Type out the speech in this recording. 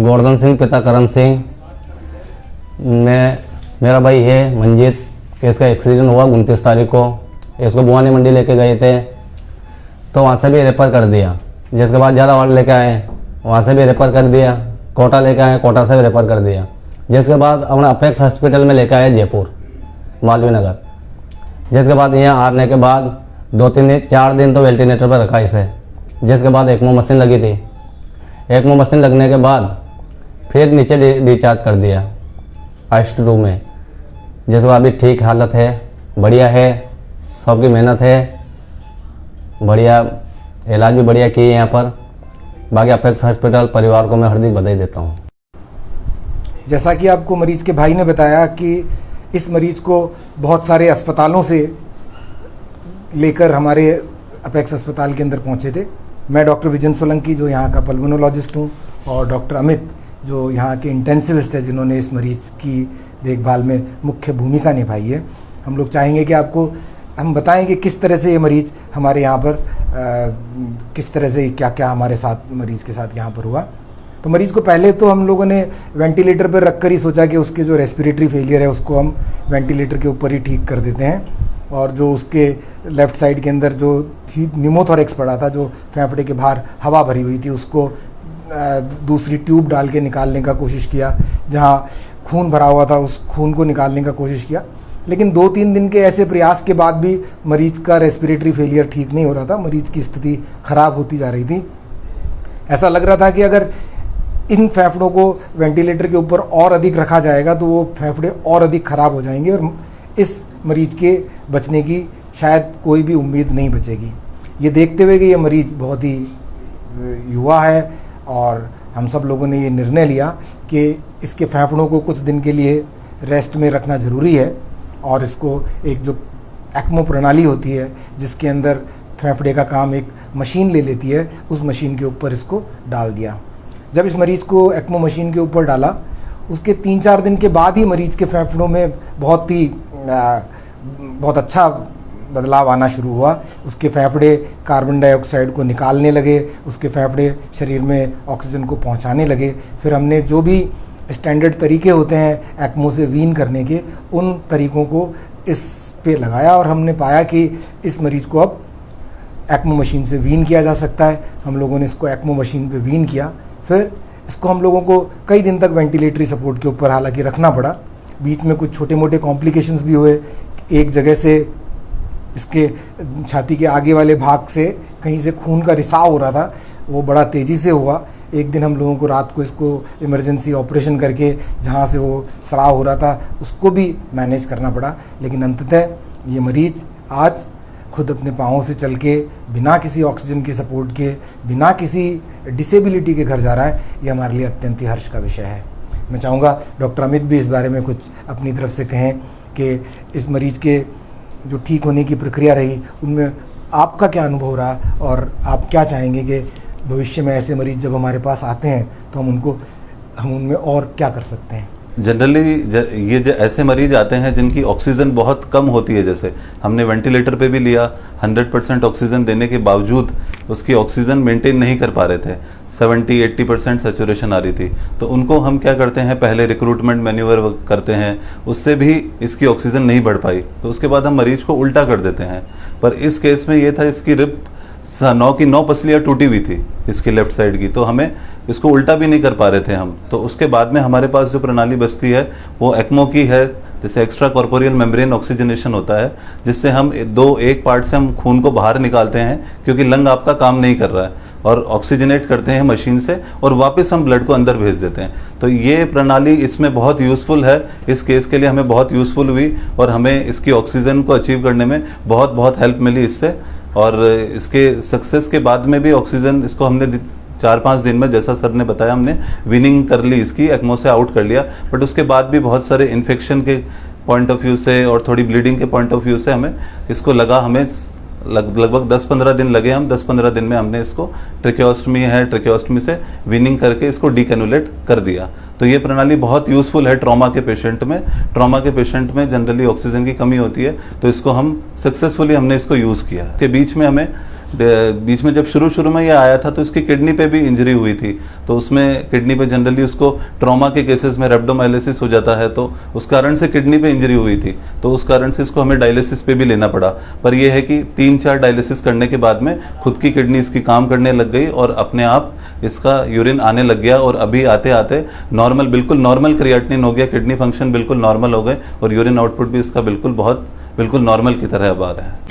गोवर्धन सिंह पिता करण सिंह। मेरा भाई है मंजीत, इसका एक्सीडेंट हुआ 29 तारीख को। इसको बुआनी मंडी लेके गए थे तो वहाँ से भी रेफर कर दिया। जिसके बाद ज़्यादा वार्ड लेके आए, वहाँ से भी रेफर कर दिया। कोटा लेके आए, कोटा से भी रेफर कर दिया। जिसके बाद अपना अपेक्स हॉस्पिटल में लेके आए जयपुर मालवीय नगर। जिसके बाद यहाँ आने के बाद 4 दिन तो वेंटिलेटर पर रखा इसे। जिसके बाद ECMO मशीन लगी थी। ECMO मशीन लगने के बाद फिर नीचे डिस्चार्ज कर दिया ICU में। जिसके बाद अभी ठीक हालत है, बढ़िया है, सबकी मेहनत है, बढ़िया इलाज भी बढ़िया किए यहाँ पर। बाकी अपेक्स हॉस्पिटल परिवार को मैं हार्दिक बधाई देता हूँ। जैसा कि आपको मरीज के भाई ने बताया कि इस मरीज को बहुत सारे अस्पतालों से लेकर हमारे अपेक्स अस्पताल के अंदर पहुँचे थे। मैं डॉक्टर विजन सोलंकी जो यहाँ का पल्मोनोलॉजिस्ट हूँ, और डॉक्टर अमित जो यहाँ के इंटेंसिविस्ट है, जिन्होंने इस मरीज की देखभाल में मुख्य भूमिका निभाई है। हम लोग चाहेंगे कि आपको हम बताएं कि किस तरह से ये मरीज हमारे यहाँ पर किस तरह से क्या क्या हमारे साथ मरीज के साथ यहाँ पर हुआ। तो मरीज को पहले तो हम लोगों ने वेंटिलेटर पर रख कर ही सोचा कि उसके जो रेस्पिरेटरी फेलियर है उसको हम वेंटिलेटर के ऊपर ही ठीक कर देते हैं। और जो उसके लेफ़्ट साइड के अंदर जो निमोथोरेक्स पड़ा था, जो फेफड़े के बाहर हवा भरी हुई थी, उसको दूसरी ट्यूब डाल के निकालने का कोशिश किया। जहाँ खून भरा हुआ था उस खून को निकालने का कोशिश किया। लेकिन 2-3 दिन के ऐसे प्रयास के बाद भी मरीज का रेस्पिरेटरी फेलियर ठीक नहीं हो रहा था। मरीज की स्थिति ख़राब होती जा रही थी। ऐसा लग रहा था कि अगर इन फेफड़ों को वेंटिलेटर के ऊपर और अधिक रखा जाएगा तो वो फेफड़े और अधिक ख़राब हो जाएंगे और इस मरीज के बचने की शायद कोई भी उम्मीद नहीं बचेगी। ये देखते हुए कि ये मरीज बहुत ही युवा है और हम सब लोगों ने ये निर्णय लिया कि इसके फेफड़ों को कुछ दिन के लिए रेस्ट में रखना ज़रूरी है। और इसको एक जो ECMO प्रणाली होती है जिसके अंदर फेफड़े का काम एक मशीन ले लेती है, उस मशीन के ऊपर इसको डाल दिया। जब इस मरीज़ को ECMO मशीन के ऊपर डाला, उसके 3-4 दिन के बाद ही मरीज़ के फेफड़ों में बहुत अच्छा बदलाव आना शुरू हुआ। उसके फेफड़े कार्बन डाइऑक्साइड को निकालने लगे, उसके फेफड़े शरीर में ऑक्सीजन को पहुंचाने लगे। फिर हमने जो भी स्टैंडर्ड तरीके होते हैं ECMO से वीन करने के, उन तरीकों को इस पे लगाया और हमने पाया कि इस मरीज़ को अब ECMO मशीन से वीन किया जा सकता है। हम लोगों ने इसको ECMO मशीन पे वीन किया। फिर इसको हम लोगों को कई दिन तक वेंटिलेटरी सपोर्ट के ऊपर हालांकि रखना पड़ा। बीच में कुछ छोटे मोटे कॉम्प्लिकेशंस भी हुए। एक जगह से इसके छाती के आगे वाले भाग से कहीं से खून का रिसाव हो रहा था, वो बड़ा तेज़ी से हुआ। एक दिन हम लोगों को रात को इसको इमरजेंसी ऑपरेशन करके जहाँ से वो स्राव हो रहा था उसको भी मैनेज करना पड़ा। लेकिन अंततः ये मरीज आज खुद अपने पाँवों से चल के, बिना किसी ऑक्सीजन के सपोर्ट के, बिना किसी डिसेबिलिटी के घर जा रहा है। ये हमारे लिए अत्यंत ही हर्ष का विषय है। मैं चाहूँगा डॉक्टर अमित भी इस बारे में कुछ अपनी तरफ से कहें कि इस मरीज़ के जो ठीक होने की प्रक्रिया रही उनमें आपका क्या अनुभव रहा और आप क्या चाहेंगे कि भविष्य में ऐसे मरीज़ जब हमारे पास आते हैं तो हम उनमें और क्या कर सकते हैं। जनरली ये ऐसे मरीज आते हैं जिनकी ऑक्सीजन बहुत कम होती है। जैसे हमने वेंटिलेटर पे भी लिया, 100% ऑक्सीजन देने के बावजूद उसकी ऑक्सीजन मेंटेन नहीं कर पा रहे थे, 70-80% सैचुरेशन आ रही थी। तो उनको हम क्या करते हैं, पहले रिक्रूटमेंट मैन्यूवर करते हैं, उससे भी इसकी ऑक्सीजन नहीं बढ़ पाई तो उसके बाद हम मरीज को उल्टा कर देते हैं। पर इस केस में ये था, इसकी रिब 9 की 9 पसलियाँ टूटी हुई थी इसकी लेफ्ट साइड की, तो हमें इसको उल्टा भी नहीं कर पा रहे थे हम। तो उसके बाद में हमारे पास जो प्रणाली बचती है वो ECMO की है, जैसे एक्स्ट्रा कॉर्पोरियल मेम्ब्रेन ऑक्सीजनेशन होता है, जिससे हम एक पार्ट से हम खून को बाहर निकालते हैं क्योंकि लंग आपका काम नहीं कर रहा है, और ऑक्सीजनेट करते हैं मशीन से और वापस हम ब्लड को अंदर भेज देते हैं। तो ये प्रणाली इसमें बहुत यूज़फुल है। इस केस के लिए हमें बहुत यूज़फुल हुई और हमें इसकी ऑक्सीजन को अचीव करने में बहुत हेल्प मिली इससे। और इसके सक्सेस के बाद में भी ऑक्सीजन इसको हमने 4-5 दिन में, जैसा सर ने बताया, हमने विनिंग कर ली, इसकी ECMO से आउट कर लिया। बट उसके बाद भी बहुत सारे इन्फेक्शन के पॉइंट ऑफ व्यू से और थोड़ी ब्लीडिंग के पॉइंट ऑफ व्यू से हमें इसको लगा, हमें लगभग 10-15 दिन लगे। हम 10-15 दिन में हमने इसको ट्रेकेओस्टमी से विनिंग करके इसको डीकैनुलेट कर दिया। तो ये प्रणाली बहुत यूज़फुल है ट्रॉमा के पेशेंट में जनरली ऑक्सीजन की कमी होती है, तो इसको हम सक्सेसफुली हमने इसको यूज़ किया। के बीच में हमें बीच में जब शुरू में ये आया था तो इसकी किडनी पे भी इंजरी हुई थी, तो उसमें किडनी पे जनरली उसको ट्रॉमा के केसेस में रेब्डोमाइलिसिस हो जाता है, तो उस कारण से किडनी पे इंजरी हुई थी, तो उस कारण से इसको हमें डायलिसिस पे भी लेना पड़ा। पर यह है कि 3-4 डायलिसिस करने के बाद में खुद की किडनी इसकी काम करने लग गई और अपने आप इसका यूरिन आने लग गया, और अभी आते आते नॉर्मल, बिल्कुल नॉर्मल क्रिएटिनिन हो गया, किडनी फंक्शन बिल्कुल नॉर्मल हो गए और यूरिन आउटपुट भी इसका बिल्कुल नॉर्मल की तरह अब आ रहा है।